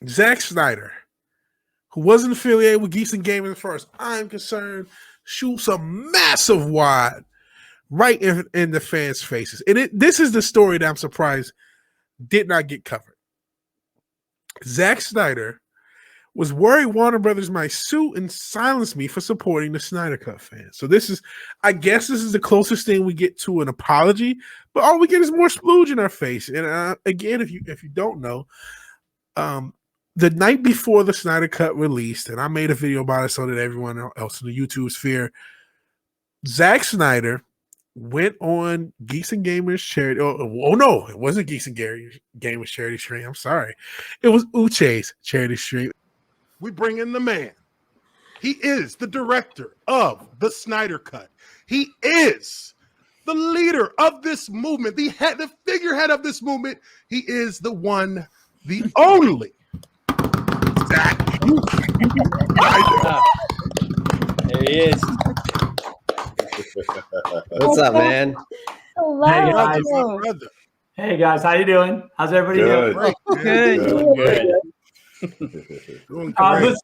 Zack Snyder, who wasn't affiliated with Geeks and Gamers as far as I'm concerned, shoots a massive wide right in the fans' faces. And this is the story that I'm surprised did not get covered. Zack Snyder was worried Warner Brothers might sue and silence me for supporting the Snyder Cut fans. So I guess this is the closest thing we get to an apology, but all we get is more splooge in our face. And again, if you don't know, the night before the Snyder Cut released, and I made a video about it so that everyone else in the YouTube sphere, Zack Snyder went on Geeks and Gamers charity. Oh no, it wasn't Geeks and Gamers charity stream. I'm sorry. It was Uche's charity stream. We bring in the man. He is the director of the Snyder Cut. He is the leader of this movement, the figurehead of this movement. He is the one, the only Zack. There he is. What's up, man? Hello. Hey guys. Brother. Hey guys, how you doing? How's everybody doing? Good. Listen,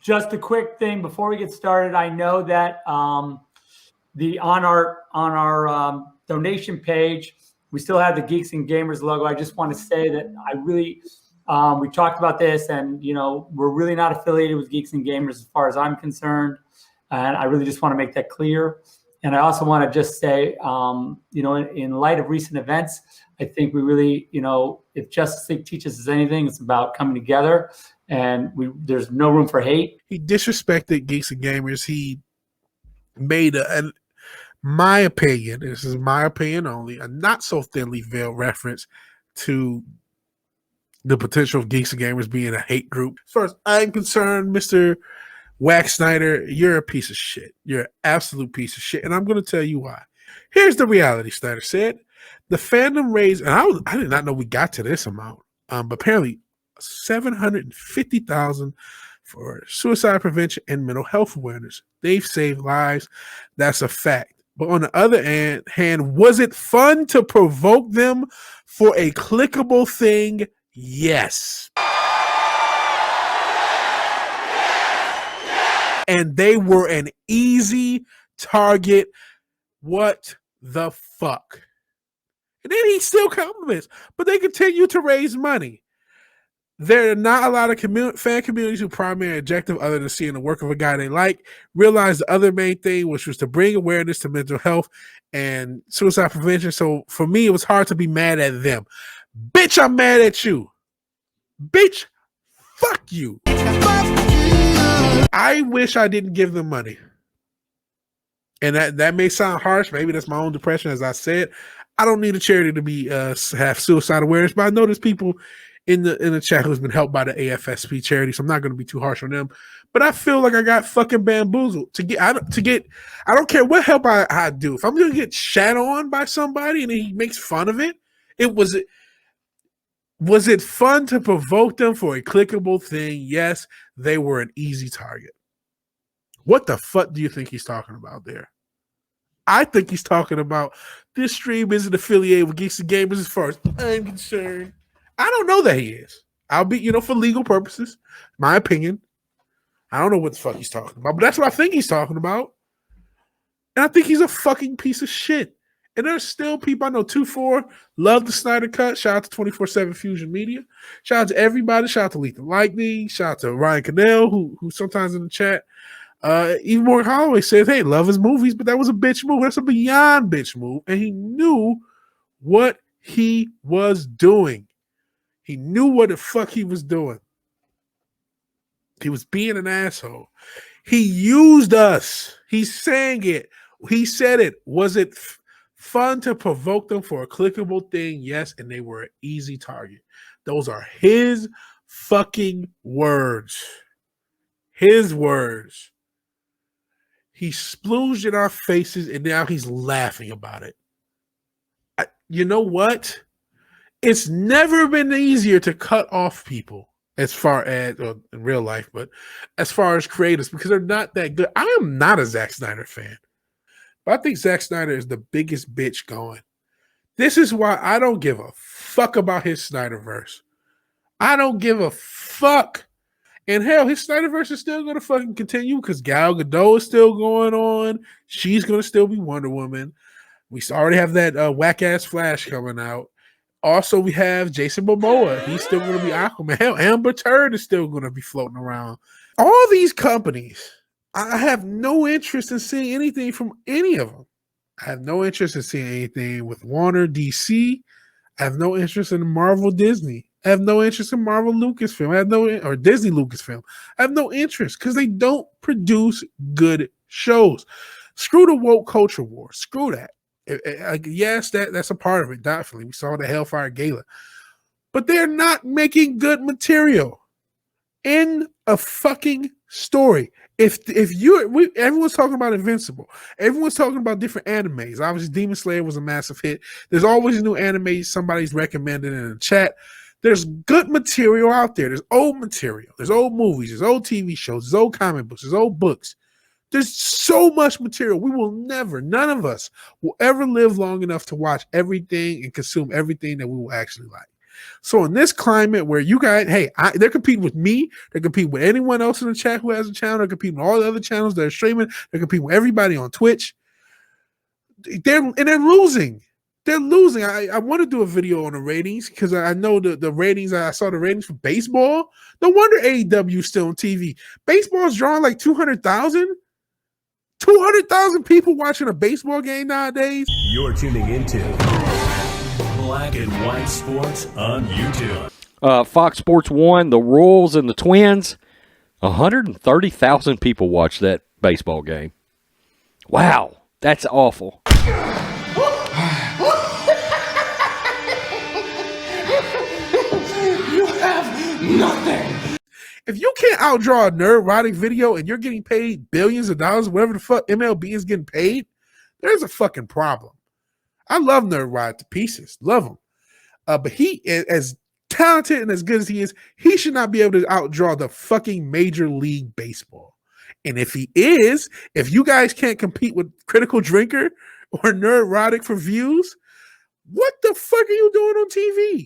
just a quick thing before we get started. I know that on our donation page, we still have the Geeks and Gamers logo. I just want to say that I really we talked about this, and we're really not affiliated with Geeks and Gamers as far as I'm concerned, and I really just want to make that clear. And I also want to just say, in light of recent events, I think we really, if Justice League teaches us anything, it's about coming together, and there's no room for hate. He disrespected Geeks and Gamers. He made my opinion, this is my opinion only, a not so thinly veiled reference to the potential of Geeks and Gamers being a hate group. As far as I'm concerned, Mr. Zack Snyder, you're a piece of shit. You're an absolute piece of shit. And I'm going to tell you why. Here's the reality, Snyder said. The fandom raised, and I did not know we got to this amount, but apparently $750,000 for suicide prevention and mental health awareness. They've saved lives. That's a fact. But on the other hand, was it fun to provoke them for a clickable thing? Yes. And they were an easy target. What the fuck? And then he still compliments, but they continue to raise money. There are not a lot of fan communities whose primary objective, other than seeing the work of a guy they like, realized the other main thing, which was to bring awareness to mental health and suicide prevention. So for me, it was hard to be mad at them. Bitch, I'm mad at you. Bitch, fuck you. I wish I didn't give them money. And that may sound harsh. Maybe that's my own depression. As I said, I don't need a charity to be have suicide awareness, but I know there's people in the chat who's been helped by the AFSP charity, so I'm not going to be too harsh on them. But I feel like I got fucking bamboozled I don't care what help I do. If I'm going to get shat on by somebody and he makes fun of it, was it fun to provoke them for a clickable thing? Yes, they were an easy target. What the fuck do you think he's talking about there? I think he's talking about this stream isn't affiliated with Geeks and Gamers as far as I'm concerned. I don't know that he is. I'll be, for legal purposes, my opinion. I don't know what the fuck he's talking about, but that's what I think he's talking about. And I think he's a fucking piece of shit. And there's still people I know, 2-4, love the Snyder Cut. Shout out to 24/7 Fusion Media. Shout out to everybody. Shout out to Lethal Lightning. Shout out to Ryan Cannell, who sometimes in the chat. Even Morgan Holloway says, hey, love his movies, but that was a bitch move. That's a beyond bitch move. And he knew what he was doing. He knew what the fuck he was doing. He was being an asshole. He used us. He's saying it. He said it. Was it fun to provoke them for a clickable thing? Yes, and they were an easy target. Those are his fucking words. His words. He splooged in our faces, and now he's laughing about it. You know what? It's never been easier to cut off people as far as in real life, but as far as creators, because they're not that good. I am not a Zack Snyder fan, but I think Zack Snyder is the biggest bitch going. This is why I don't give a fuck about his Snyderverse. I don't give a fuck. And hell, his Snyderverse is still going to fucking continue because Gal Gadot is still going on. She's going to still be Wonder Woman. We already have that whack ass Flash coming out. Also, we have Jason Momoa. He's still going to be Aquaman. Hell, Amber Turd is still going to be floating around. All these companies, I have no interest in seeing anything from any of them. I have no interest in seeing anything with Warner, DC. I have no interest in Marvel, Disney. I have no interest in Marvel, Lucasfilm. I have or Disney, Lucasfilm. I have no interest because they don't produce good shows. Screw the woke culture war. Screw that. Yes, that's a part of it. Definitely, we saw the Hellfire Gala, but they're not making good material in a fucking story. Everyone's talking about Invincible. Everyone's talking about different animes. Obviously, Demon Slayer was a massive hit. There's always a new anime somebody's recommended in the chat. There's good material out there. There's old material. There's old movies. There's old TV shows. There's old comic books. There's old books. There's so much material. We will never, none of us will ever live long enough to watch everything and consume everything that we will actually like. So in this climate where you guys, they're competing with me, they're competing with anyone else in the chat who has a channel, they're competing with all the other channels that are streaming, they're competing with everybody on Twitch. They're losing. They're losing. I want to do a video on the ratings because I know the ratings. I saw the ratings for baseball. No wonder AEW is still on TV. Baseball's drawing like 200,000. 200,000 people watching a baseball game nowadays. You're tuning into Black and White Sports on YouTube. Fox Sports 1, the Royals and the Twins. 130,000 people watched that baseball game. Wow, that's awful. You have nothing. If you can't outdraw a nerd-rotting video and you're getting paid billions of dollars, whatever the fuck MLB is getting paid, there's a fucking problem. I love Nerd Rod to pieces. Love him. But he, as talented and as good as he is, he should not be able to outdraw the fucking Major League Baseball. And if he is, if you guys can't compete with Critical Drinker or Nerd Rodic for views, what the fuck are you doing on TV?